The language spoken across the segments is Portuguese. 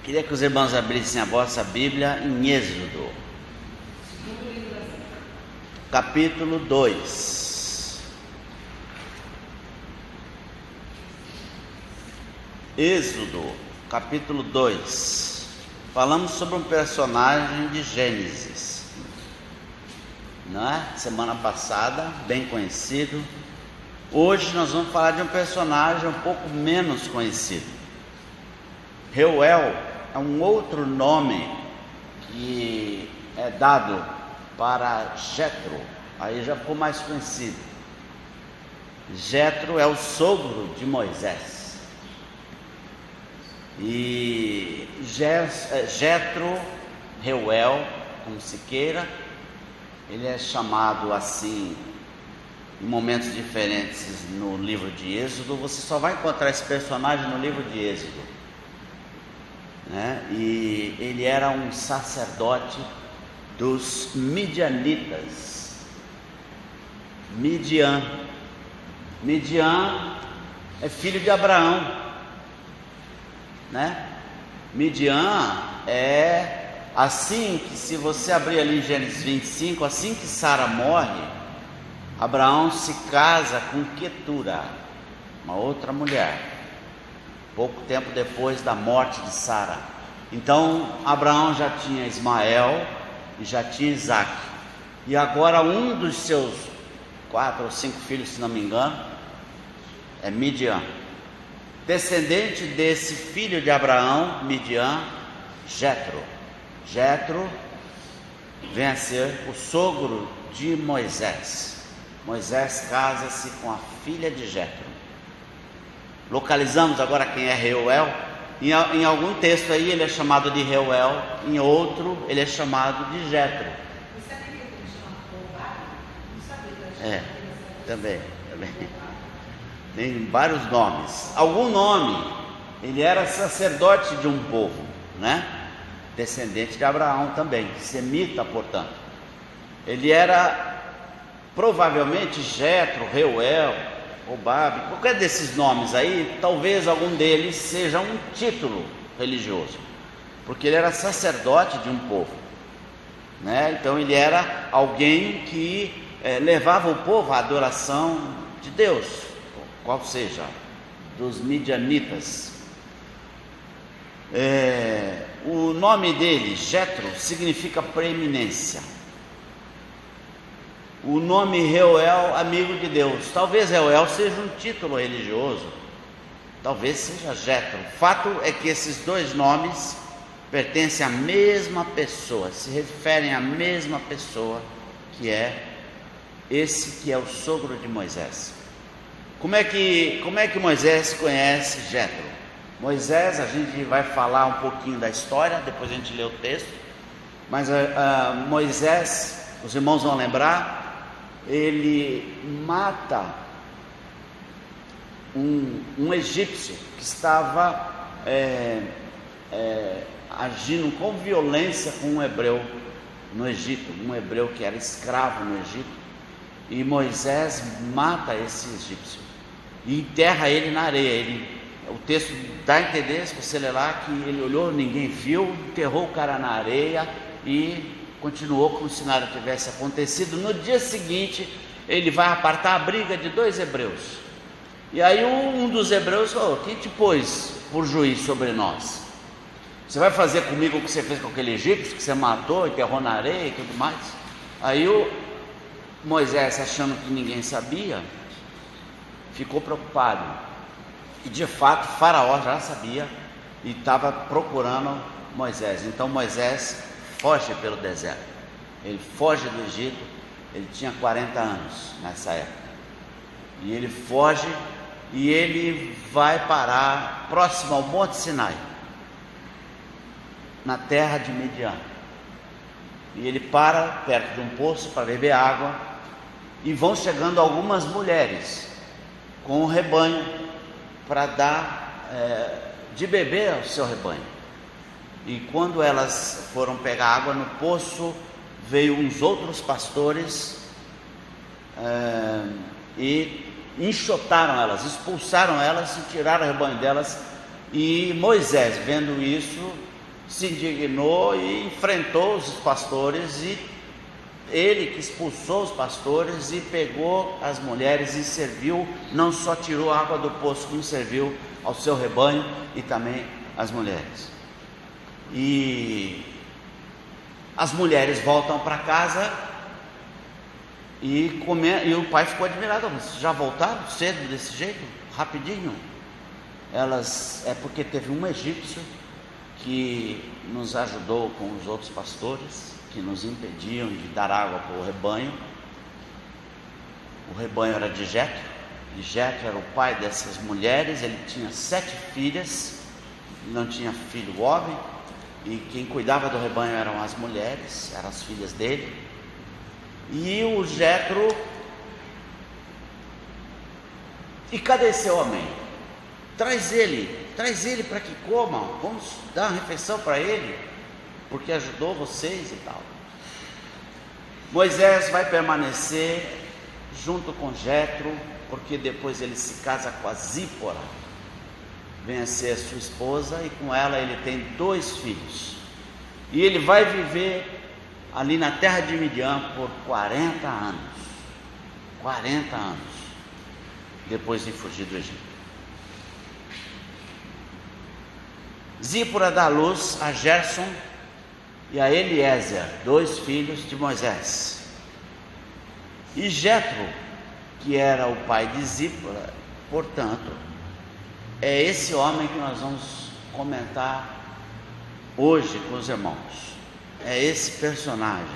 Queria que os irmãos abrissem a vossa Bíblia em Êxodo, capítulo 2. Êxodo, capítulo 2. Falamos sobre um personagem de Gênesis, não é? Semana passada, bem conhecido. Hoje nós vamos falar de um personagem um pouco menos conhecido. Reuel é um outro nome que é dado para Jetro, aí já ficou mais conhecido. Jetro é o sogro de Moisés. E Jetro, Reuel, como se queira, ele é chamado assim em momentos diferentes no livro de Êxodo. Você só vai encontrar esse personagem no livro de Êxodo, né? E ele era um sacerdote dos midianitas. Midian é filho de Abraão, né? Midian é assim que, se você abrir ali em Gênesis 25, assim que Sara morre, Abraão se casa com Quetura, uma outra mulher, pouco tempo depois da morte de Sara. Então Abraão já tinha Ismael e já tinha Isaac, e agora um dos seus 4 ou 5 filhos, se não me engano, é Midian. Descendente desse filho de Abraão, Midian, Jetro. Jetro vem a ser o sogro de Moisés. Moisés casa-se com a filha de Jetro. Localizamos agora quem é Reuel. Em algum texto aí ele é chamado de Reuel, em outro ele é chamado de Jetro. Você sabia que ele chama Não sabia que Também. Tem vários nomes. Algum nome. Ele era sacerdote de um povo, né? Descendente de Abraão também, semita, portanto. Ele era provavelmente Jetro, Reuel, Obabe, qualquer desses nomes aí, talvez algum deles seja um título religioso, porque ele era sacerdote de um povo, né? Então ele era alguém que levava o povo à adoração de Deus, qual seja, dos midianitas. O nome dele, Jetro, significa preeminência. O nome Reuel, amigo de Deus. Talvez Reuel seja um título religioso, talvez seja Jetro. O fato é que esses dois nomes pertencem à mesma pessoa, se referem à mesma pessoa, que é esse que é o sogro de Moisés. Como é que Moisés conhece Jetro? Moisés, a gente vai falar um pouquinho da história, depois a gente lê o texto, mas Moisés, os irmãos vão lembrar, ele mata um egípcio que estava agindo com violência com um hebreu no Egito, um hebreu que era escravo no Egito, e Moisés mata esse egípcio e enterra ele na areia. O texto dá a entender, se você ler lá, que ele olhou, ninguém viu, enterrou o cara na areia e continuou como se nada tivesse acontecido. No dia seguinte, ele vai apartar a briga de 2 hebreus. E aí um dos hebreus falou: quem te pôs por juiz sobre nós? Você vai fazer comigo o que você fez com aquele egípcio, que você matou, enterrou na areia e tudo mais? Aí o Moisés, achando que ninguém sabia, ficou preocupado. E de fato Faraó já sabia e estava procurando Moisés. Então Moisés foge pelo deserto. Ele foge do Egito. Ele tinha 40 anos nessa época. E ele foge e ele vai parar próximo ao Monte Sinai, na terra de Midian. E ele para perto de um poço para beber água. E vão chegando algumas mulheres com o rebanho para dar de beber ao seu rebanho. E quando elas foram pegar água no poço, veio uns outros pastores e enxotaram elas, expulsaram elas e tiraram o rebanho delas. E Moisés, vendo isso, se indignou e enfrentou os pastores, e ele que expulsou os pastores e pegou as mulheres e serviu, não só tirou a água do poço, como serviu ao seu rebanho e também às mulheres. E as mulheres voltam para casa e o pai ficou admirado. Vocês já voltaram cedo desse jeito? Rapidinho? É porque teve um egípcio que nos ajudou com os outros pastores, que nos impediam de dar água para o rebanho. O rebanho era de Jetro, e Jetro era o pai dessas mulheres. Ele tinha 7 filhas, não tinha filho homem, e quem cuidava do rebanho eram as mulheres, eram as filhas dele. E o Jetro: e cadê esse homem? Traz ele para que coma, vamos dar uma refeição para ele, porque ajudou vocês e tal. Moisés vai permanecer junto com Jetro, porque depois ele se casa com a Zípora, vem a ser sua esposa, e com ela ele tem 2 filhos. E ele vai viver ali na terra de Midian por 40 anos. 40 anos, depois de fugir do Egito. Zípora dá à luz a Gerson e a Eliezer, 2 filhos de Moisés. E Jetro, que era o pai de Zípora, portanto, é esse homem que nós vamos comentar hoje com os irmãos. É esse personagem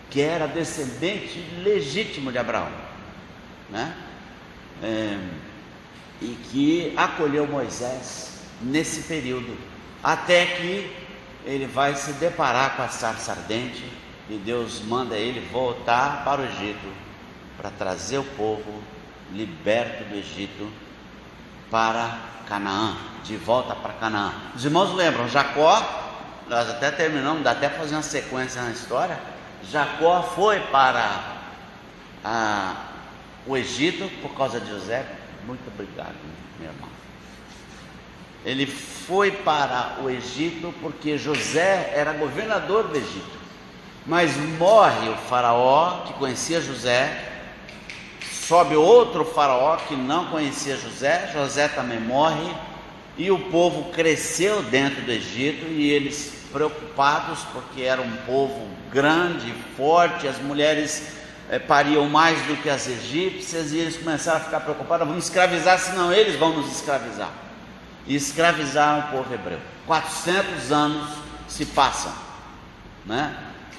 que era descendente legítimo de Abraão, né? E que acolheu Moisés nesse período, até que ele vai se deparar com a sarça ardente, e Deus manda ele voltar para o Egito, para trazer o povo liberto do Egito para Canaã, de volta para Canaã. Os irmãos lembram, Jacó, nós até terminamos, dá até fazer uma sequência na história. Jacó foi para o Egito por causa de José. Muito obrigado, meu irmão. Ele foi para o Egito porque José era governador do Egito, mas morre o faraó que conhecia José, sobe outro faraó que não conhecia José, José também morre, e o povo cresceu dentro do Egito, e eles preocupados, porque era um povo grande, forte, as mulheres pariam mais do que as egípcias, e eles começaram a ficar preocupados: vamos escravizar, senão eles vão nos escravizar. E escravizaram o povo hebreu. 400 anos se passam, né?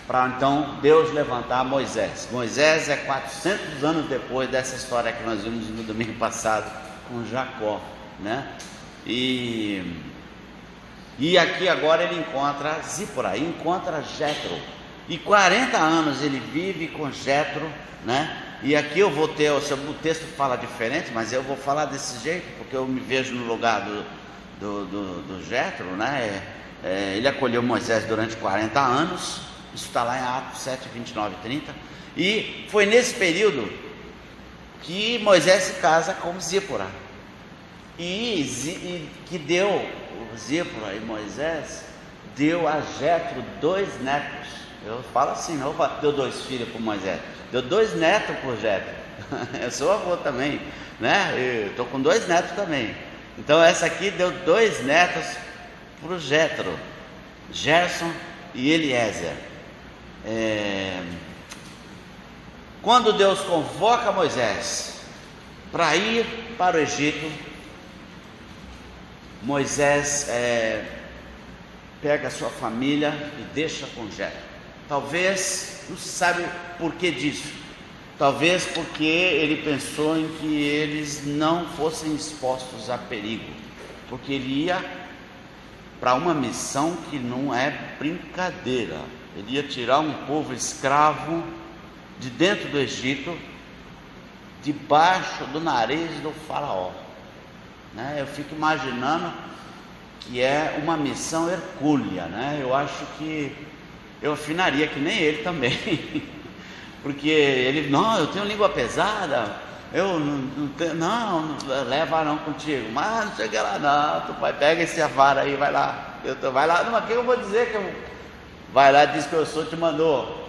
Para então Deus levantar Moisés. Moisés é 400 anos depois dessa história que nós vimos no domingo passado com Jacó, né? E aqui agora ele encontra Zípora, encontra Jetro, e 40 anos ele vive com Jetro, né? E aqui eu vou ter, o texto fala diferente, mas eu vou falar desse jeito, porque eu me vejo no lugar do Jetro, né? Ele acolheu Moisés durante 40 anos, isso está lá em Atos 7, 29 e 30, e foi nesse período que Moisés se casa com Zípora, e que deu, Zípora e Moisés, deu a Jetro 2 netos. Eu falo assim, não deu 2 filhos para Moisés, deu 2 netos por Jetro. Eu sou avô também, né? Eu estou com 2 netos também. Então essa aqui deu 2 netos para o Jetro, Gerson e Eliezer. Quando Deus convoca Moisés para ir para o Egito, Moisés pega a sua família e deixa com Jetro. Talvez, não se sabe por que disso, talvez porque ele pensou em que eles não fossem expostos a perigo, porque ele ia para uma missão que não é brincadeira. Ele ia tirar um povo escravo de dentro do Egito, debaixo do nariz do faraó, né? Eu fico imaginando que é uma missão hercúlea, né? Eu acho que eu afinaria que nem ele também, porque ele, não, eu tenho língua pesada, eu não leva não contigo, mas não chega lá não, tu vai, pega esse vara aí, vai lá, vai lá, não, mas o que eu vou dizer vai lá, diz que eu sou, te mandou.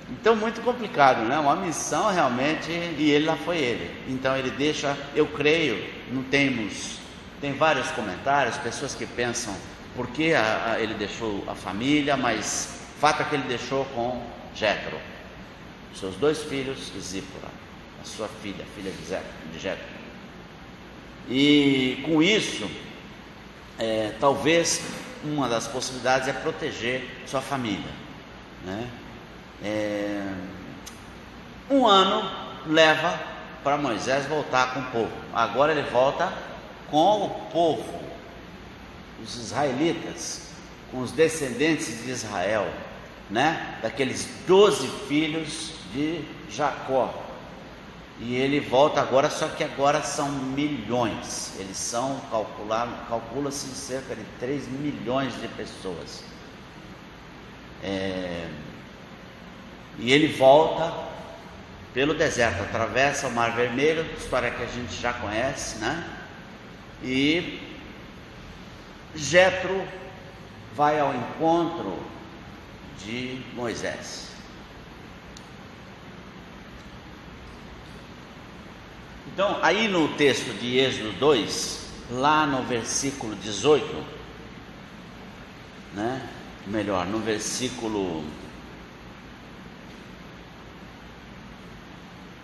Então muito complicado, né? Uma missão realmente, e ele lá foi ele. Então ele deixa, eu creio, tem vários comentários, pessoas que pensam por que ele deixou a família, mas fato é que ele deixou com Jétro, seus 2 filhos e Zípora, a sua filha de Jétro. E com isso, talvez uma das possibilidades é proteger sua família, né? 1 ano leva para Moisés voltar com o povo. Agora ele volta com o povo, os israelitas, com os descendentes de Israel, né? Daqueles 12 filhos de Jacó. E ele volta agora, só que agora são milhões. Eles são, calcula-se cerca de 3 milhões de pessoas. E ele volta pelo deserto, atravessa o Mar Vermelho, história que a gente já conhece, né? E Jétro vai ao encontro de Moisés. Então, aí no texto de Êxodo 2, lá no versículo 18, né? Melhor, no versículo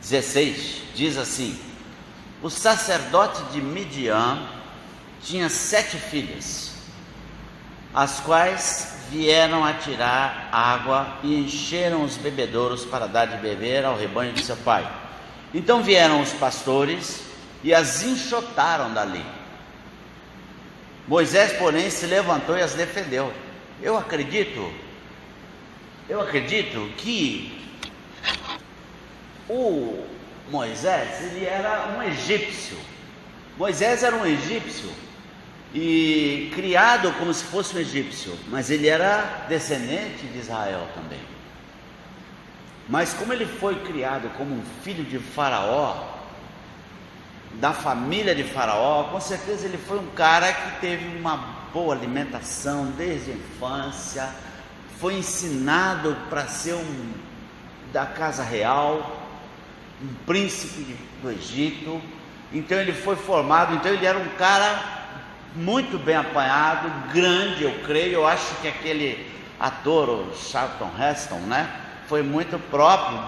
16, diz assim: o sacerdote de Midian tinha 7 filhas, as quais vieram a tirar água e encheram os bebedouros para dar de beber ao rebanho de seu pai. Então vieram os pastores e as enxotaram dali. Moisés, porém, se levantou e as defendeu. Eu acredito que o Moisés, ele era um egípcio. Moisés era um egípcio e criado como se fosse um egípcio, mas ele era descendente de Israel também. Mas como ele foi criado como um filho de Faraó, da família de Faraó, com certeza ele foi um cara que teve uma boa alimentação desde a infância, foi ensinado para ser da casa real, um príncipe do Egito. Então ele foi formado, então ele era um cara muito bem apanhado, grande, eu creio. Eu acho que aquele ator, o Charlton Heston, né, foi muito próprio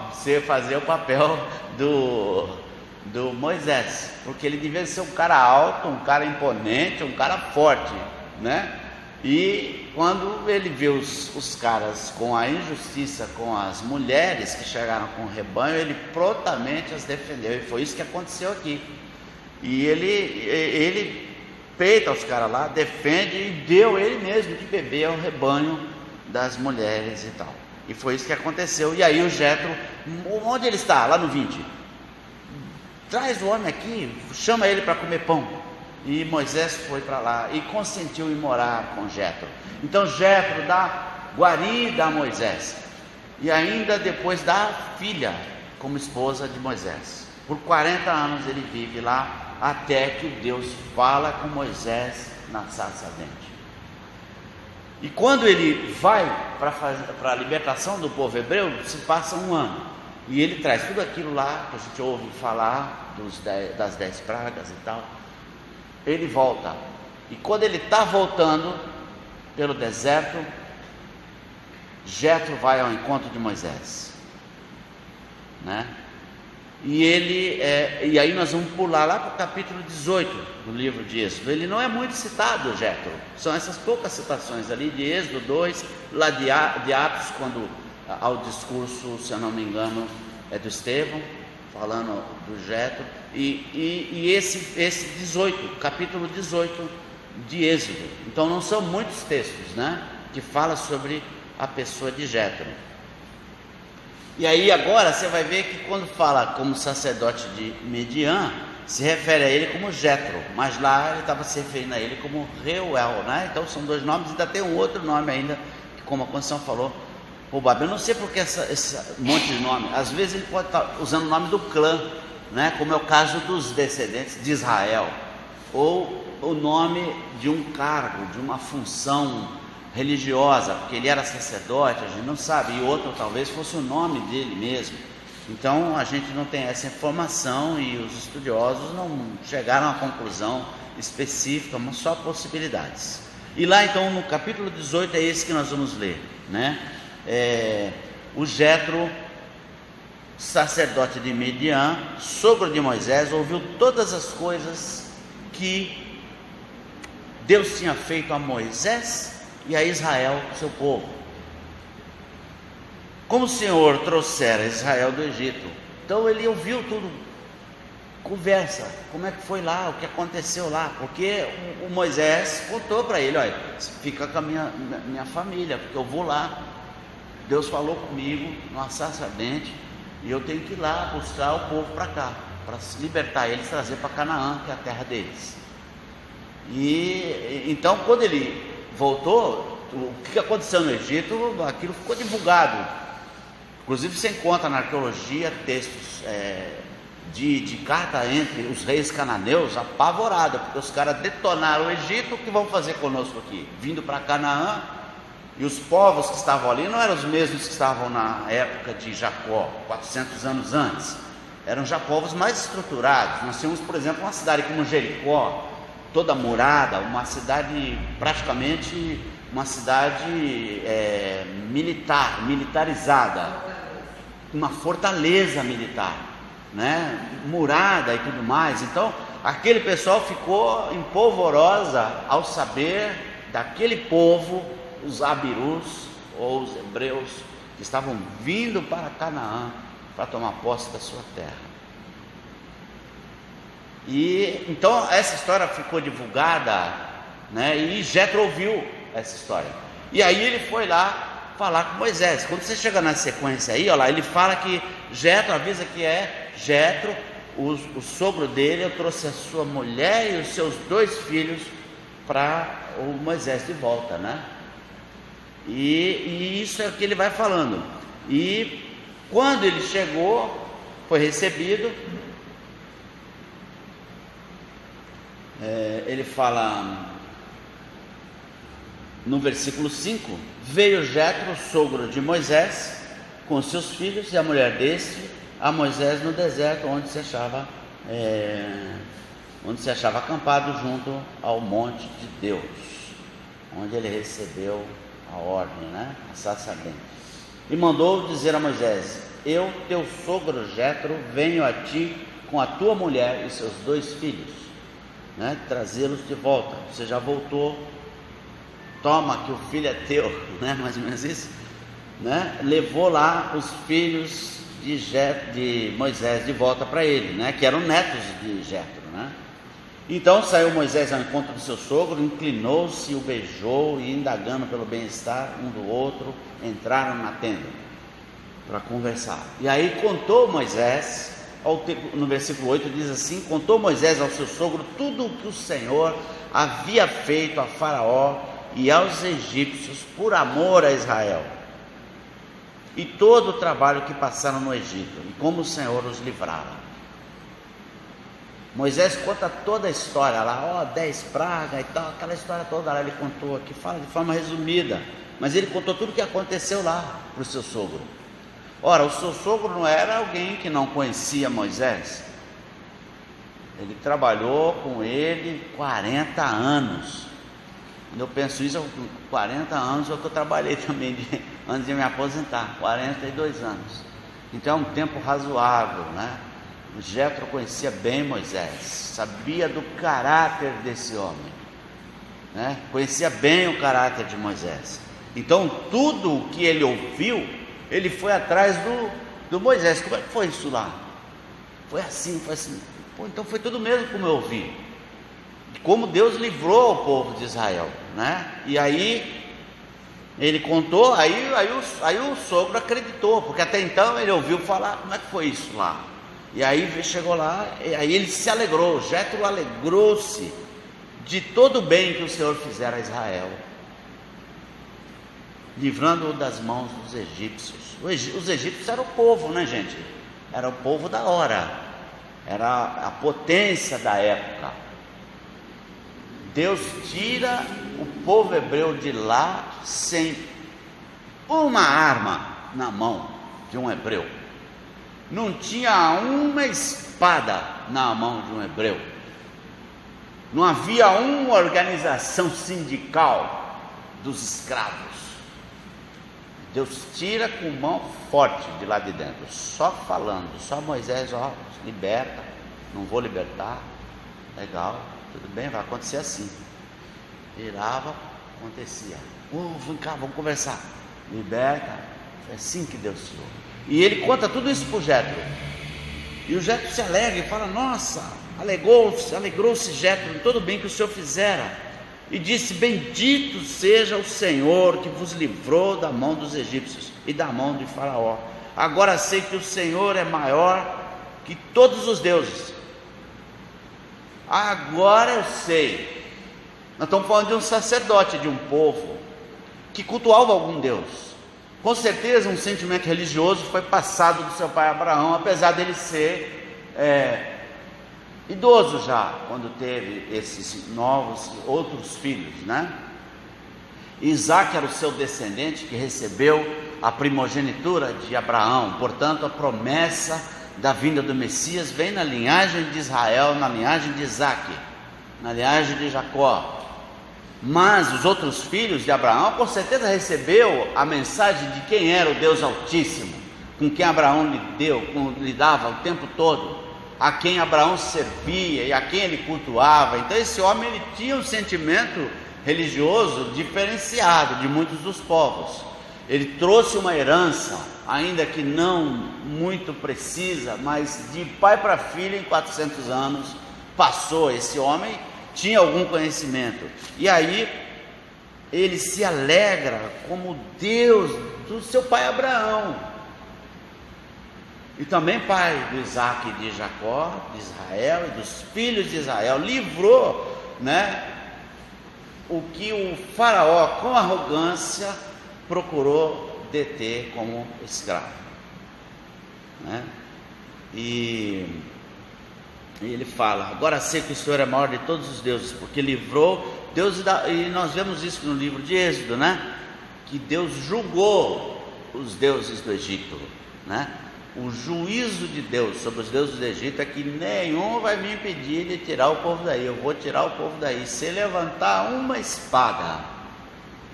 fazer o papel do Moisés, porque ele devia ser um cara alto, um cara imponente, um cara forte, né? E quando ele viu os caras com a injustiça com as mulheres que chegaram com o rebanho, ele prontamente as defendeu, e foi isso que aconteceu aqui. E ele peita os caras lá, defende e deu ele mesmo de beber ao rebanho das mulheres e tal. E foi isso que aconteceu. E aí o Jétro, onde ele está? Lá no 20. Traz o homem aqui, chama ele para comer pão. E Moisés foi para lá e consentiu em morar com Jétro. Então Jétro dá guarida a Moisés, e ainda depois dá a filha como esposa de Moisés. Por 40 anos ele vive lá, até que Deus fala com Moisés na sarça ardente. E quando ele vai para a libertação do povo hebreu, se passa 1 ano. E ele traz tudo aquilo lá que a gente ouve falar das 10 pragas e tal. Ele volta. E quando ele está voltando pelo deserto, Jétro vai ao encontro de Moisés, né? E aí nós vamos pular lá para o capítulo 18 do livro de Êxodo. Ele não é muito citado, Jétro. São essas poucas citações ali de Êxodo 2, lá de Atos, quando ao discurso, se eu não me engano, é do Estevão, falando do Jétro. E esse 18, capítulo 18 de Êxodo. Então não são muitos textos, né, que falam sobre a pessoa de Jétro. E aí agora você vai ver que quando fala como sacerdote de Midian, se refere a ele como Jétro, mas lá ele estava se referindo a ele como Reuel, né? Então são 2 nomes, ainda tem um outro nome ainda, que como a Constituição falou, Eu não sei porque esse monte de nome. Às vezes ele pode estar usando o nome do clã, né? Como é o caso dos descendentes de Israel, ou o nome de um cargo, de uma função religiosa, porque ele era sacerdote, a gente não sabe, e outro talvez fosse o nome dele mesmo. Então a gente não tem essa informação e os estudiosos não chegaram a conclusão específica, mas só possibilidades. E lá então no capítulo 18 é esse que nós vamos ler, né? O Jetro, sacerdote de Midian, sogro de Moisés, ouviu todas as coisas que Deus tinha feito a Moisés e a Israel, seu povo. Como o Senhor trouxera Israel do Egito. Então ele ouviu tudo, conversa, como é que foi lá, o que aconteceu lá, porque o Moisés contou para ele: olha, fica com a minha família, porque eu vou lá, Deus falou comigo no assaz ardente, e eu tenho que ir lá buscar o povo para cá, para se libertar eles, trazer para Canaã, que é a terra deles. E então quando ele voltou, o que aconteceu no Egito, aquilo ficou divulgado. Inclusive você encontra na arqueologia textos de carta entre os reis cananeus apavorados, porque os caras detonaram o Egito. O que vão fazer conosco aqui? Vindo para Canaã, e os povos que estavam ali não eram os mesmos que estavam na época de Jacó, 400 anos antes. Eram já povos mais estruturados. Nós tínhamos, por exemplo, uma cidade como Jericó, toda murada, uma cidade praticamente uma cidade militarizada, uma fortaleza militar, né? Murada e tudo mais. Então aquele pessoal ficou em polvorosa ao saber daquele povo, os abirus ou os hebreus, que estavam vindo para Canaã para tomar posse da sua terra. E então essa história ficou divulgada, né? E Jetro ouviu essa história, e aí ele foi lá falar com Moisés. Quando você chega na sequência aí, olha lá, ele fala que Jetro, avisa que é Jetro, o sogro dele, eu trouxe a sua mulher e os seus 2 filhos para o Moisés de volta, né? E isso é o que ele vai falando. E quando ele chegou, foi recebido, ele fala no versículo 5: veio Jetro, sogro de Moisés, com seus filhos e a mulher deste, a Moisés no deserto, onde se achava acampado junto ao monte de Deus, onde ele recebeu a ordem, né? A sacerdente. E mandou dizer a Moisés: eu, teu sogro Jetro, venho a ti com a tua mulher e seus 2 filhos, né? Trazê-los de volta. Você já voltou, toma que o filho é teu, né? Mais ou menos isso, né? Levou lá os filhos de Moisés de volta para ele, né? Que eram netos de Jetro, né? Então saiu Moisés ao encontro do seu sogro, inclinou-se e o beijou, e indagando pelo bem-estar um do outro, entraram na tenda para conversar. E aí contou Moisés, no versículo 8 diz assim: contou Moisés ao seu sogro tudo o que o Senhor havia feito a Faraó e aos egípcios por amor a Israel, e todo o trabalho que passaram no Egito, e como o Senhor os livrara. Moisés conta toda a história lá, 10 pragas e tal, aquela história toda lá ele contou aqui, fala de forma resumida, mas ele contou tudo o que aconteceu lá para o seu sogro. Ora, o seu sogro não era alguém que não conhecia Moisés, ele trabalhou com ele 40 anos, quando eu penso isso, 40 anos é o que eu trabalhei também, antes de me aposentar, 42 anos, então é um tempo razoável, né? Jetro conhecia bem Moisés, sabia do caráter desse homem, né? Conhecia bem o caráter de Moisés. Então tudo o que ele ouviu, ele foi atrás do Moisés. Como é que foi isso lá? Foi assim. Pô, então foi tudo mesmo como eu ouvi, como Deus livrou o povo de Israel, né? E aí ele contou, aí o sogro acreditou, porque até então ele ouviu falar. Como é que foi isso lá? E aí chegou lá, e aí ele se alegrou, Jetro alegrou-se de todo o bem que o Senhor fizera a Israel. livrando-o das mãos dos egípcios. Os egípcios eram o povo, né, gente? Era o povo da hora, era a potência da época. Deus tira o povo hebreu de lá sem uma arma na mão de um hebreu. Não tinha uma espada na mão de um hebreu. Não havia uma organização sindical dos escravos. Deus tira com mão forte de lá de dentro, só falando, só Moisés, liberta, não vou libertar, legal, tudo bem, vai acontecer assim. Virava, acontecia. Vem cá, vamos conversar. Liberta, é assim que Deus tirou. E ele conta tudo isso para o Jétro. E o Jétro se alegra e fala: nossa, alegrou-se Jétro em todo o bem que o Senhor fizera. E disse: bendito seja o Senhor que vos livrou da mão dos egípcios e da mão de Faraó. Agora sei que o Senhor é maior que todos os deuses. Agora eu sei. Nós estamos falando de um sacerdote, de um povo que cultuava algum Deus. Com certeza um sentimento religioso foi passado do seu pai Abraão, apesar dele ser idoso já, quando teve esses novos, outros filhos, né? Isaac era o seu descendente, que recebeu a primogenitura de Abraão. Portanto, a promessa da vinda do Messias vem na linhagem de Israel, na linhagem de Isaac, na linhagem de Jacó. Mas os outros filhos de Abraão, com certeza, recebeu a mensagem de quem era o Deus Altíssimo, com quem Abraão lidava o tempo todo, a quem Abraão servia e a quem ele cultuava. Então esse homem, ele tinha um sentimento religioso diferenciado de muitos dos povos. Ele trouxe uma herança, ainda que não muito precisa, mas de pai para filho, em 400 anos passou. Esse homem tinha algum conhecimento, e aí ele se alegra como Deus do seu pai Abraão, e também pai do Isaac e de Jacó, de Israel e dos filhos de Israel. Livrou, né, o que o faraó, com arrogância, procurou deter como escravo, né? E ele fala: agora sei que o Senhor é maior de todos os deuses, porque livrou Deus, e nós vemos isso no livro de Êxodo, né? Que Deus julgou os deuses do Egito, né? O juízo de Deus sobre os deuses do Egito é que nenhum vai me impedir de tirar o povo daí. Eu vou tirar o povo daí, se levantar uma espada,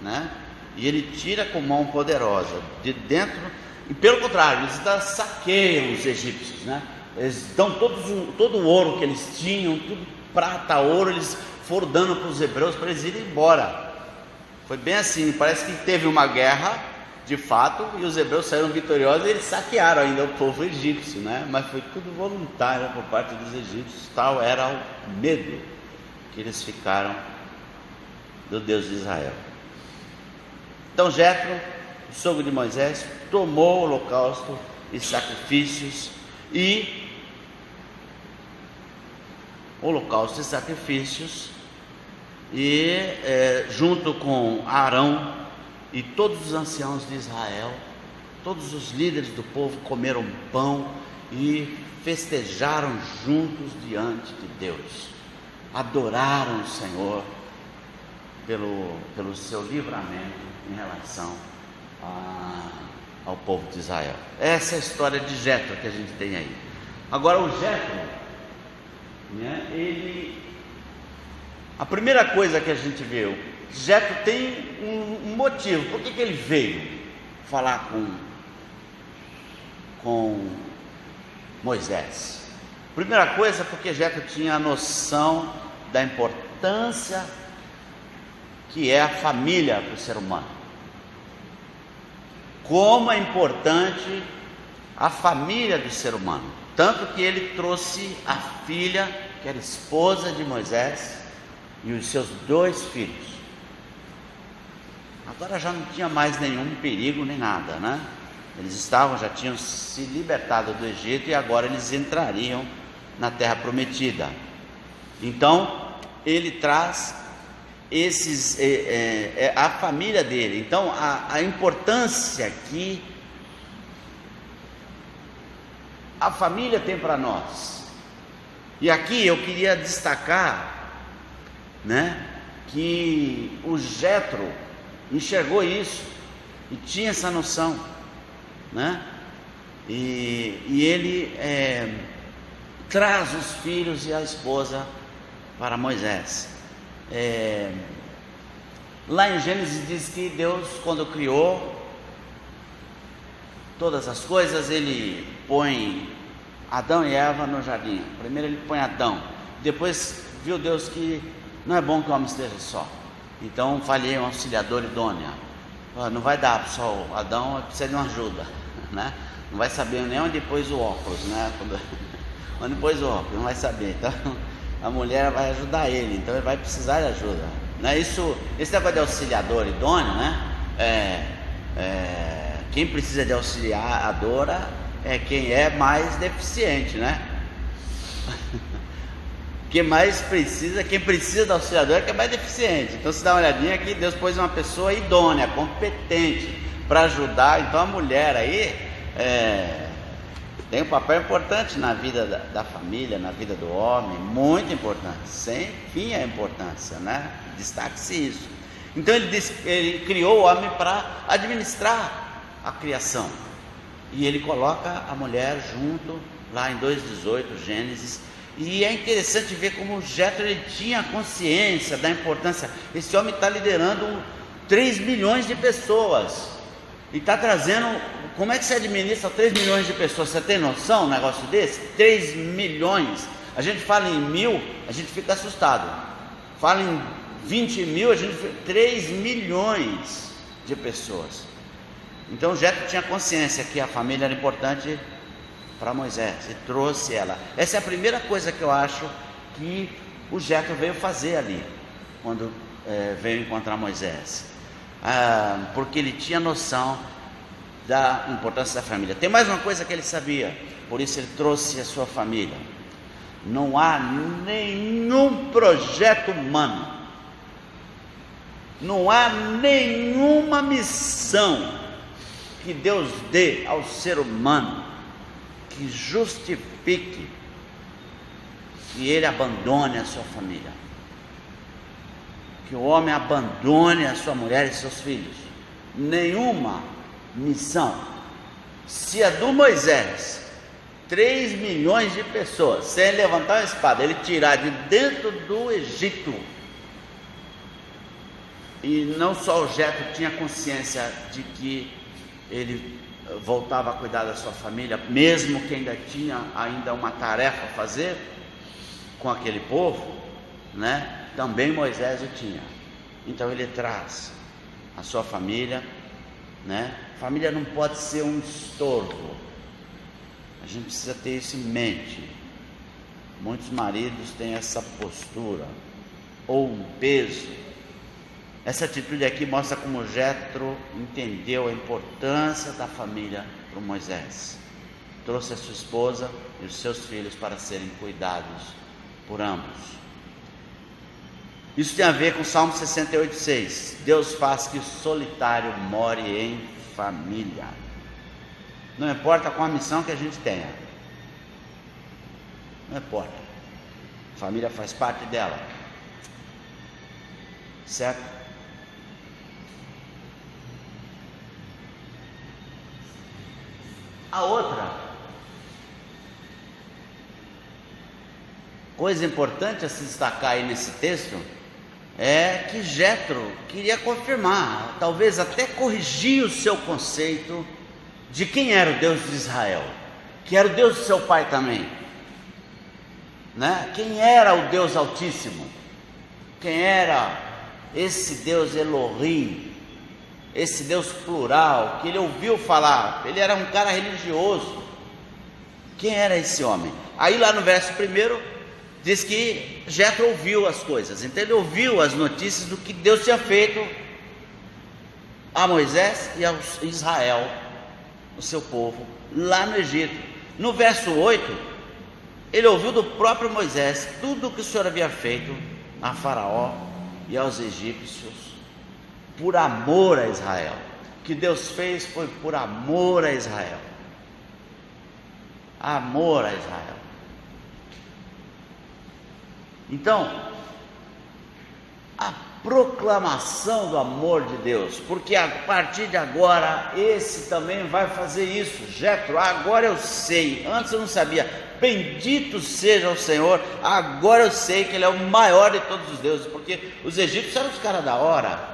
né? E ele tira com mão poderosa de dentro, e pelo contrário, eles ainda saqueiam os egípcios, né? Eles dão todo o ouro que eles tinham, tudo prata, ouro, eles foram dando para os hebreus para eles irem embora. Foi bem assim, parece que teve uma guerra de fato, e os hebreus saíram vitoriosos, e eles saquearam ainda o povo egípcio, né? Mas foi tudo voluntário por parte dos egípcios. Tal era o medo que eles ficaram do Deus de Israel. Então Jétro, o sogro de Moisés, tomou o holocausto e sacrifícios, e junto com Arão e todos os anciãos de Israel, todos os líderes do povo comeram pão e festejaram juntos diante de Deus, adoraram o Senhor pelo seu livramento em relação ao povo de Israel. Essa é a história de Jétro que a gente tem aí. Agora o Jétro, né, a primeira coisa que a gente vê, Jétro tem um motivo. Por que ele veio falar com Moisés? Primeira coisa, porque Jétro tinha a noção da importância que é a família para o ser humano. Como é importante a família do ser humano. Tanto que ele trouxe a filha, que era esposa de Moisés, e os seus 2 filhos. Agora já não tinha mais nenhum perigo nem nada, né? Eles já tinham se libertado do Egito, e agora eles entrariam na terra prometida. Então ele traz a família dele. Então a importância que a família tem para nós. E aqui eu queria destacar, né, que o Jetro enxergou isso e tinha essa noção, né? E ele traz os filhos e a esposa para Moisés. Lá em Gênesis diz que Deus, quando criou todas as coisas, ele põe Adão e Eva no jardim. Primeiro ele põe Adão, depois viu Deus que não é bom que o homem esteja só, então falei um auxiliador idôneo. Não vai dar só o Adão, precisa de uma ajuda, né? Não vai saber nem onde pôs o óculos, né? Onde pôs o óculos, não vai saber. Então a mulher vai ajudar ele, então ele vai precisar de ajuda, né? Esse negócio de auxiliador idôneo, né? Quem precisa de auxiliadora é quem é mais deficiente, né? Quem precisa da auxiliadora é quem é mais deficiente. Então se dá uma olhadinha aqui, Deus pôs uma pessoa idônea, competente para ajudar. Então a mulher aí tem um papel importante na vida da família, na vida do homem, muito importante, sem fim a importância, né? Destaque-se isso. Então ele criou o homem para administrar a criação, e ele coloca a mulher junto, lá em 2:18, Gênesis. E é interessante ver como o Jetro ele tinha consciência da importância. Esse homem está liderando 3 milhões de pessoas e está trazendo. Como é que se administra 3 milhões de pessoas? Você tem noção de um negócio desse? 3 milhões. A gente fala em 1000, a gente fica assustado. Fala em 20 mil, a gente fica 3 milhões de pessoas. Então Jetro tinha consciência que a família era importante para Moisés e trouxe ela. Essa é a primeira coisa que eu acho que o Jetro veio fazer ali, quando veio encontrar Moisés, porque ele tinha noção da importância da família. Tem mais uma coisa que ele sabia, por isso ele trouxe a sua família. Não há nenhum projeto humano, não há nenhuma missão que Deus dê ao ser humano que justifique que ele abandone a sua família, que o homem abandone a sua mulher e seus filhos. Nenhuma missão. Se a do Moisés, 3 milhões de pessoas, sem levantar uma espada, ele tirar de dentro do Egito, e não só o Jetro tinha consciência de que ele voltava a cuidar da sua família, mesmo que ainda tinha uma tarefa a fazer com aquele povo, né? Também Moisés o tinha. Então ele traz a sua família, né? Família não pode ser um estorvo. A gente precisa ter isso em mente. Muitos maridos têm essa postura, ou um peso. Essa atitude aqui mostra como Jetro entendeu a importância da família para Moisés. Trouxe a sua esposa e os seus filhos para serem cuidados por ambos. Isso tem a ver com Salmo 68:6. Deus faz que o solitário more em família. Não importa qual a missão que a gente tenha. Não importa. A família faz parte dela. Certo? A outra coisa importante a se destacar aí nesse texto é que Jetro queria confirmar, talvez até corrigir o seu conceito de quem era o Deus de Israel, que era o Deus do seu pai também, né? Quem era o Deus Altíssimo, quem era esse Deus Elohim, esse Deus plural, que ele ouviu falar. Ele era um cara religioso. Quem era esse homem? Aí lá no verso 1 diz que Jetro ouviu as coisas. Então ele ouviu as notícias do que Deus tinha feito a Moisés e a Israel, o seu povo, lá no Egito. No verso 8, ele ouviu do próprio Moisés tudo o que o Senhor havia feito a Faraó e aos egípcios por amor a Israel. O que Deus fez foi por amor a Israel. Amor a Israel. Então, a proclamação do amor de Deus, porque a partir de agora, esse também vai fazer isso. Jetro, agora eu sei, antes eu não sabia. Bendito seja o Senhor, agora eu sei que Ele é o maior de todos os deuses, porque os egípcios eram os caras da hora,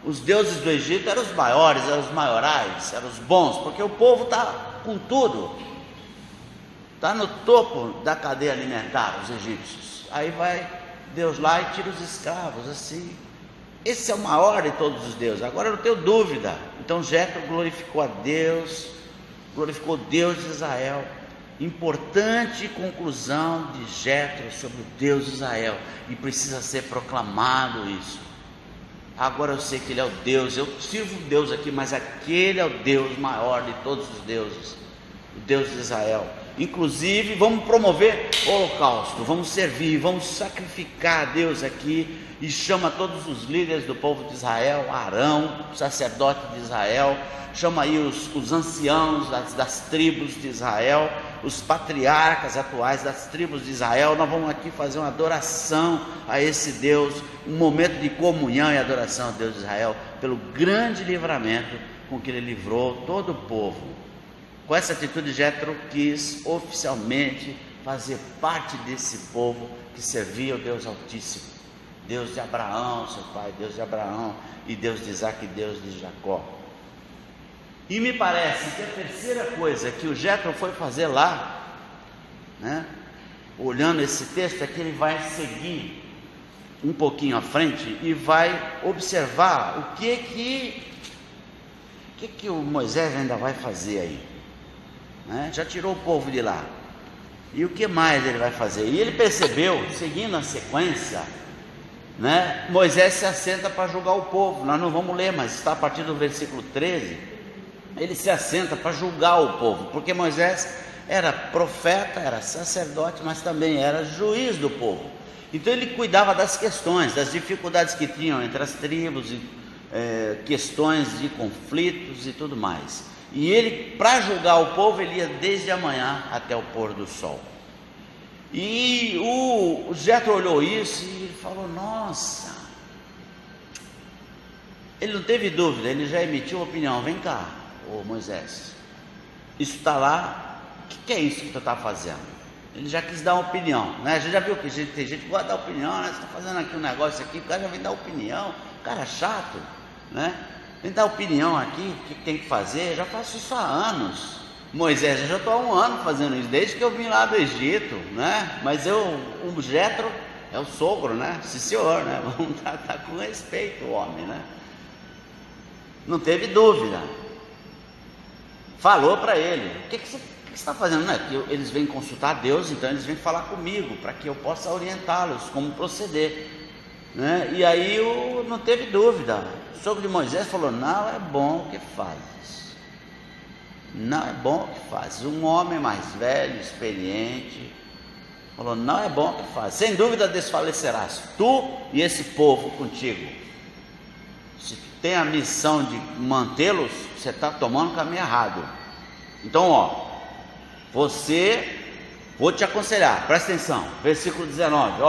os deuses do Egito eram os maiores, eram os maiorais, eram os bons, porque o povo está com tudo, está no topo da cadeia alimentar, os egípcios. Aí vai Deus lá e tira os escravos, assim. Esse é o maior de todos os deuses, agora eu não tenho dúvida. Então Jetro glorificou a Deus, glorificou Deus de Israel. Importante conclusão de Jetro sobre o Deus de Israel, e precisa ser proclamado isso. Agora eu sei que Ele é o Deus, eu sirvo Deus aqui, mas aquele é o Deus maior de todos os deuses, o Deus de Israel. Inclusive vamos promover o holocausto, vamos servir, vamos sacrificar a Deus aqui. E chama todos os líderes do povo de Israel, Arão, sacerdote de Israel, chama aí os anciãos das tribos de Israel, os patriarcas atuais das tribos de Israel. Nós vamos aqui fazer uma adoração a esse Deus, um momento de comunhão e adoração a Deus de Israel, pelo grande livramento com que Ele livrou todo o povo. Com essa atitude, Jetro quis oficialmente fazer parte desse povo que servia o Deus Altíssimo, Deus de Abraão, seu pai, Deus de Abraão, e Deus de Isaac e Deus de Jacó. E me parece que a terceira coisa que o Jetro foi fazer lá, né, olhando esse texto, é que ele vai seguir um pouquinho à frente e vai observar o que o Moisés ainda vai fazer aí, né? Já tirou o povo de lá, e o que mais ele vai fazer? E ele percebeu, seguindo a sequência, né, Moisés se assenta para julgar o povo. Nós não vamos ler, mas está a partir do versículo 13. Ele se assenta para julgar o povo, porque Moisés era profeta, era sacerdote, mas também era juiz do povo. Então ele cuidava das questões, das dificuldades que tinham entre as tribos, questões de conflitos e tudo mais. E ele, para julgar o povo, ele ia desde a manhã até o pôr do sol. E o Jetro olhou isso e ele falou: nossa, ele não teve dúvida, ele já emitiu opinião. Vem cá, ô Moisés, isso está lá, o que é isso que tu está fazendo? Ele já quis dar uma opinião, né? A gente já viu que tem gente que gosta de dar opinião, né? Você está fazendo aqui um negócio aqui, o cara já vem dar opinião, o cara é chato, né? Vem dar opinião aqui, o que tem que fazer. Eu já faço isso há anos. Moisés, eu já estou há um ano fazendo isso, desde que eu vim lá do Egito, né? Mas o Jetro é o sogro, né? Sim, senhor, né? Vamos tratar com respeito o homem, né? Não teve dúvida. Falou para ele: o que você está fazendo? Não é que eles vêm consultar Deus, então eles vêm falar comigo, para que eu possa orientá-los como proceder, né? E aí não teve dúvida. O sogro de Moisés falou: não é bom o que fazes. Não é bom o que fazes. Um homem mais velho, experiente, falou: não é bom o que fazes. Sem dúvida desfalecerás, tu e esse povo contigo. Se tu tem a missão de mantê-los, você está tomando o caminho errado. Então, vou te aconselhar, presta atenção, versículo 19,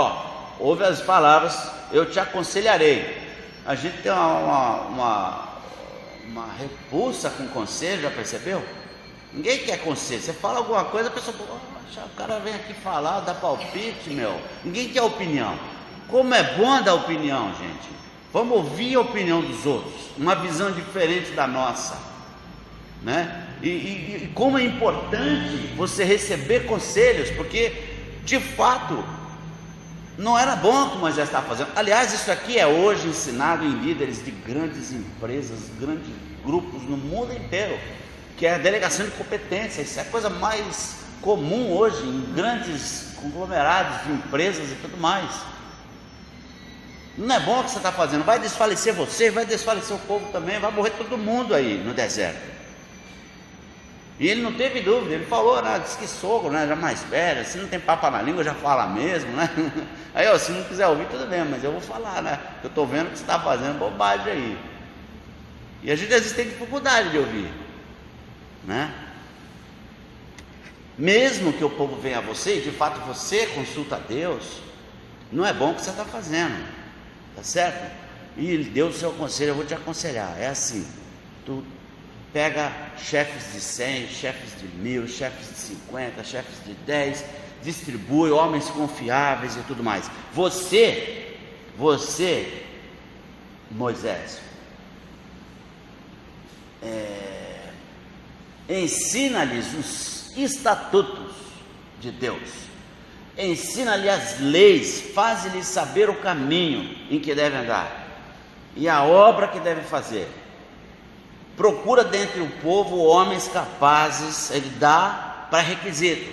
ouve as palavras, eu te aconselharei. A gente tem uma repulsa com conselho, já percebeu? Ninguém quer conselho. Você fala alguma coisa, a pessoa, o cara vem aqui falar, dá palpite, meu. Ninguém quer opinião. Como é bom dar opinião, gente. Vamos ouvir a opinião dos outros, uma visão diferente da nossa, né? E como é importante você receber conselhos, porque de fato não era bom o que Moisés estava fazendo. Aliás, isso aqui é hoje ensinado em líderes de grandes empresas, grandes grupos no mundo inteiro, que é a delegação de competência. Isso é a coisa mais comum hoje em grandes conglomerados de empresas e tudo mais. Não é bom o que você está fazendo, vai desfalecer você, vai desfalecer o povo também, vai morrer todo mundo aí no deserto. E ele não teve dúvida, ele falou, né, disse que sogro, né, já mais velho, se não tem papo na língua, já fala mesmo, né? Aí, ó, se não quiser ouvir, tudo bem, mas eu vou falar, né? Eu estou vendo que você está fazendo bobagem aí. E a gente às vezes tem dificuldade de ouvir, né? Mesmo que o povo venha a você, e de fato você consulta a Deus, não é bom o que você está fazendo, tá certo? E deu o seu conselho, eu vou te aconselhar, é assim, tu pega chefes de 100, chefes de 1000, chefes de 50, chefes de 10, distribui, homens confiáveis e tudo mais. Você, Moisés, ensina-lhes os estatutos de Deus, ensina-lhe as leis, faz-lhes saber o caminho em que deve andar e a obra que deve fazer. Procura dentre o povo homens capazes, ele dá para requisito,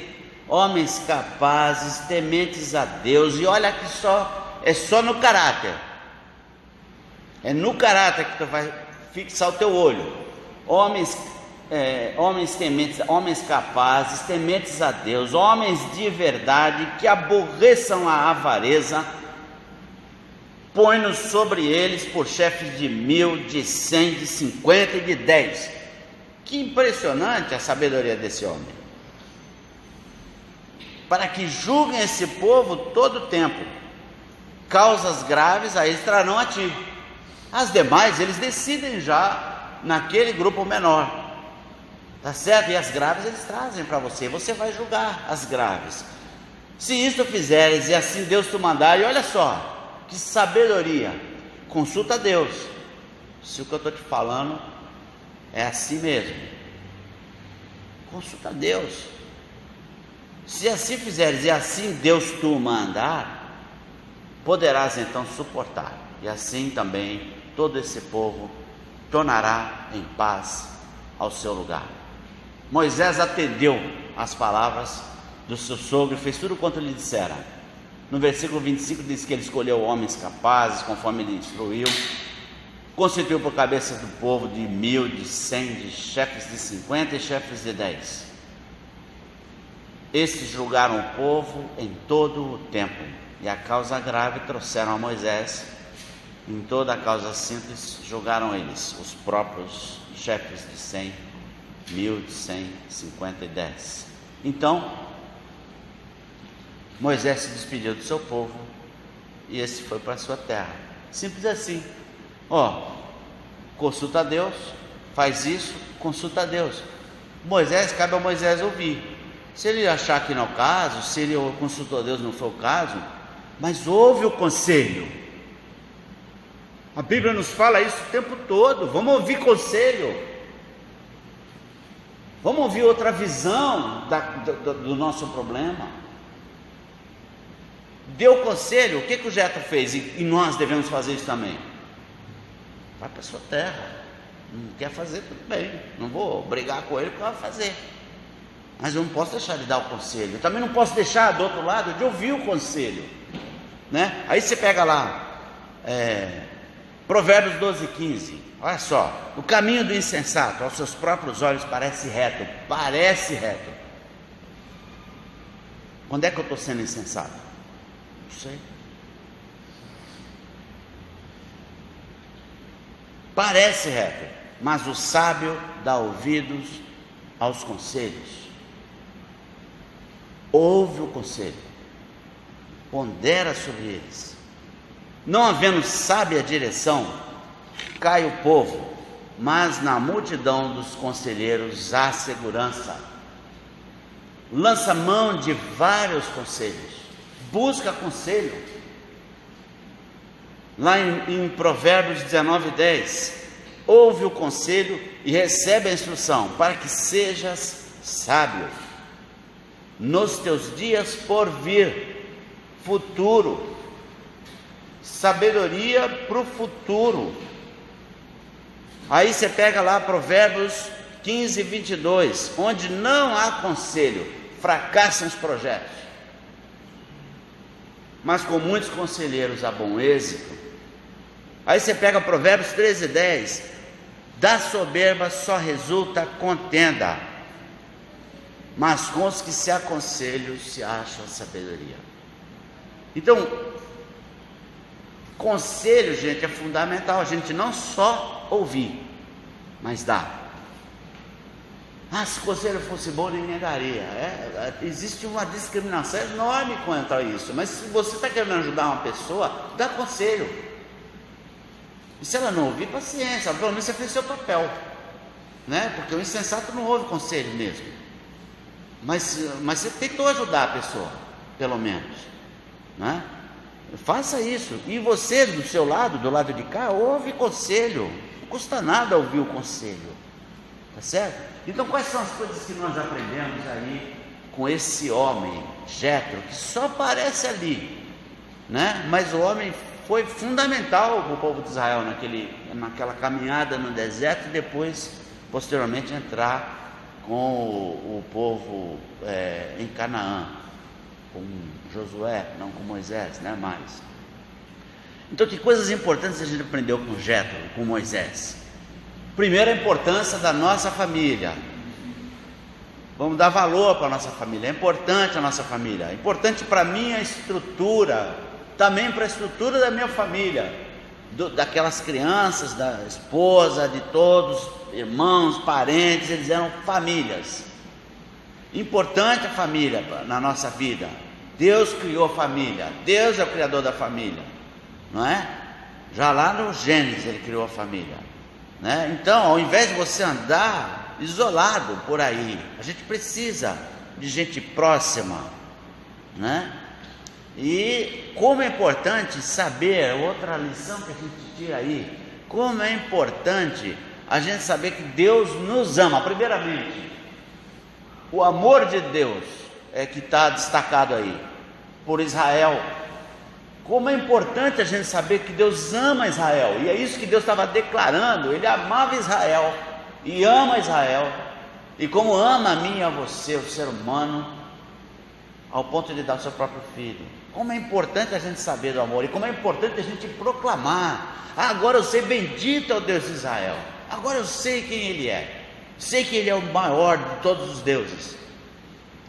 homens capazes, tementes a Deus, e olha que é só no caráter, é no caráter que tu vai fixar o teu olho, homens tementes, homens capazes, tementes a Deus, homens de verdade, que aborreçam a avareza, põe-nos sobre eles por chefes de 1000, de 100, de 50 e de 10. Que impressionante a sabedoria desse homem. Para que julguem esse povo todo o tempo. Causas graves a eles trarão a ti. As demais eles decidem já naquele grupo menor. Tá certo? E as graves eles trazem para você. Você vai julgar as graves. Se isto fizeres e assim Deus te mandar, e olha só, que sabedoria, consulta a Deus, se o que eu estou te falando é assim mesmo, consulta a Deus, se assim fizeres e assim Deus tu mandar, poderás então suportar, e assim também todo esse povo tornará em paz ao seu lugar. Moisés atendeu às palavras do seu sogro e fez tudo quanto lhe disseram. No versículo 25 diz que ele escolheu homens capazes, conforme ele instruiu, constituiu por cabeça do povo de 1000, de 100, de chefes de 50 e chefes de 10. Estes julgaram o povo em todo o tempo, e a causa grave trouxeram a Moisés. Em toda a causa simples julgaram eles, os próprios chefes de 100, 1000, de 100, 50 e 10. Então Moisés se despediu do seu povo e esse foi para a sua terra. Simples assim. Consulta a Deus, faz isso, consulta a Deus. Cabe a Moisés ouvir. Se ele achar que não é o caso, se ele consultou a Deus, não foi o caso, mas ouve o conselho. A Bíblia nos fala isso o tempo todo. Vamos ouvir conselho. Vamos ouvir outra visão do nosso problema. Deu conselho, o que o Jetro fez? E nós devemos fazer isso também. Vai para a sua terra. Não quer fazer, tudo bem. Não vou brigar com ele porque vai fazer. Mas eu não posso deixar de dar o conselho. Eu também não posso deixar do outro lado de ouvir o conselho, né? Aí você pega lá Provérbios 12, 15. Olha só, o caminho do insensato aos seus próprios olhos parece reto. Quando é que eu estou sendo insensato? Não sei. Parece reto, mas o sábio dá ouvidos aos conselhos. Ouve o conselho, pondera sobre eles. Não havendo sábia direção, cai o povo, mas na multidão dos conselheiros há segurança. Lança mão de vários conselhos, busca conselho. Lá em Provérbios 19, 10, ouve o conselho e recebe a instrução, para que sejas sábio nos teus dias por vir, futuro, sabedoria para o futuro. Aí você pega lá Provérbios 15, 22, onde não há conselho, fracassam os projetos, mas com muitos conselheiros há bom êxito. Aí você pega Provérbios 13, 10, da soberba só resulta contenda, mas com os que se aconselham se acha sabedoria. Então, conselho, gente, é fundamental. A gente não só ouvir, mas dar. Se o conselho fosse bom, ninguém daria. Existe uma discriminação enorme quanto a isso. Mas se você está querendo ajudar uma pessoa, dá conselho. E se ela não ouvir, paciência. Pelo menos você fez seu papel, né? Porque o insensato não ouve conselho mesmo. Mas você tentou ajudar a pessoa, pelo menos, né? Faça isso. E você, do seu lado, do lado de cá, ouve conselho. Não custa nada ouvir o conselho. Tá certo? Então, quais são as coisas que nós aprendemos aí com esse homem, Jétro, que só aparece ali, né? Mas o homem foi fundamental para o povo de Israel naquela caminhada no deserto, e depois, posteriormente, entrar com o povo em Canaã, com Josué, não com Moisés, né? Mais. Então, que coisas importantes a gente aprendeu com Jétro, com Moisés? Primeiro, a importância da nossa família. Vamos dar valor para a nossa família. É importante a nossa família. É importante para a minha estrutura, também para a estrutura da minha família, daquelas crianças, da esposa, de todos, irmãos, parentes. Eles eram famílias. Importante a família na nossa vida. Deus criou a família. Deus é o criador da família, não é? Já lá no Gênesis Ele criou a família. Né? Então, ao invés de você andar isolado por aí, a gente precisa de gente próxima, né? E como é importante saber, outra lição que a gente tira aí, como é importante a gente saber que Deus nos ama. Primeiramente, o amor de Deus é que está destacado aí, por Israel. Como é importante a gente saber que Deus ama Israel, e é isso que Deus estava declarando. Ele amava Israel e ama Israel, e como ama a mim e a você, o ser humano, ao ponto de dar o seu próprio filho. Como é importante a gente saber do amor, e como é importante a gente proclamar: agora eu sei, bendito é o Deus de Israel, agora eu sei quem Ele é, sei que Ele é o maior de todos os deuses,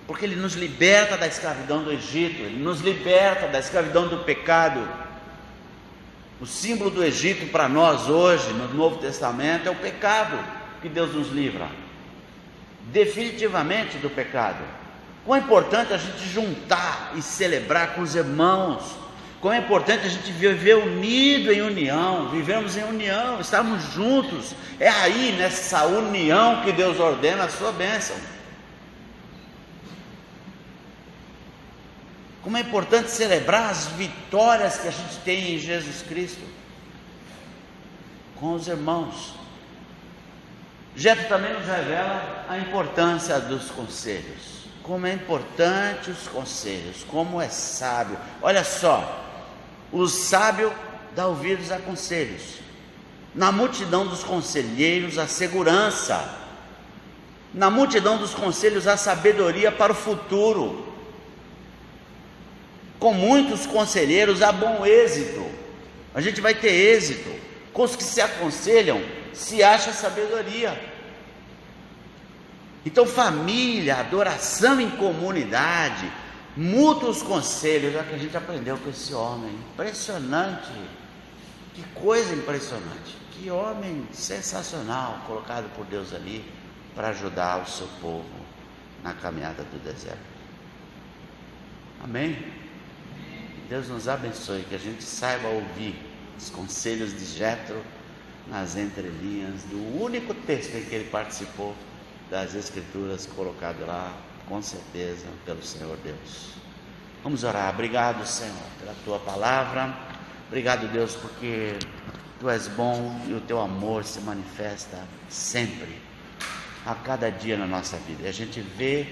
porque Ele nos liberta da escravidão do Egito, Ele nos liberta da escravidão do pecado. O símbolo do Egito para nós hoje, no Novo Testamento, é o pecado, que Deus nos livra definitivamente do pecado. Quão é importante a gente juntar e celebrar com os irmãos, como é importante a gente viver unido em união, vivemos em união, estamos juntos. É aí, nessa união, que Deus ordena a sua bênção. Como é importante celebrar as vitórias que a gente tem em Jesus Cristo, com os irmãos. Jétro também nos revela a importância dos conselhos. Como é importante os conselhos, como é sábio. Olha só, o sábio dá ouvidos a conselhos. Na multidão dos conselheiros, a segurança. Na multidão dos conselhos, a sabedoria para o futuro. Com muitos conselheiros há bom êxito. A gente vai ter êxito. Com os que se aconselham, se acha sabedoria. Então, família, adoração em comunidade, mútuos conselhos, é o que a gente aprendeu com esse homem. Impressionante. Que coisa impressionante. Que homem sensacional, colocado por Deus ali para ajudar o seu povo na caminhada do deserto. Amém? Deus nos abençoe, que a gente saiba ouvir os conselhos de Jétro nas entrelinhas do único texto em que ele participou das Escrituras, colocado lá, com certeza, pelo Senhor Deus. Vamos orar. Obrigado, Senhor, pela Tua palavra. Obrigado, Deus, porque Tu és bom e o Teu amor se manifesta sempre, a cada dia na nossa vida. E a gente vê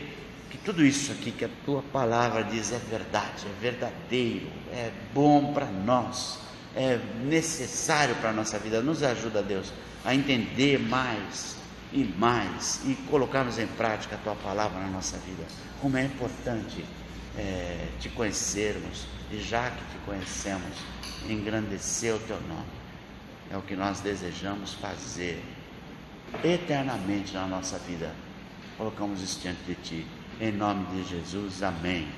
que tudo isso aqui que a Tua palavra diz é verdade, é verdadeiro, é bom para nós, é necessário para a nossa vida. Nos ajuda, Deus, a entender mais e mais, e colocarmos em prática a Tua palavra na nossa vida. Como é importante Te conhecermos, e já que Te conhecemos, engrandecer o Teu nome. É o que nós desejamos fazer eternamente na nossa vida. Colocamos isso diante de Ti, Em nome de Jesus, amém.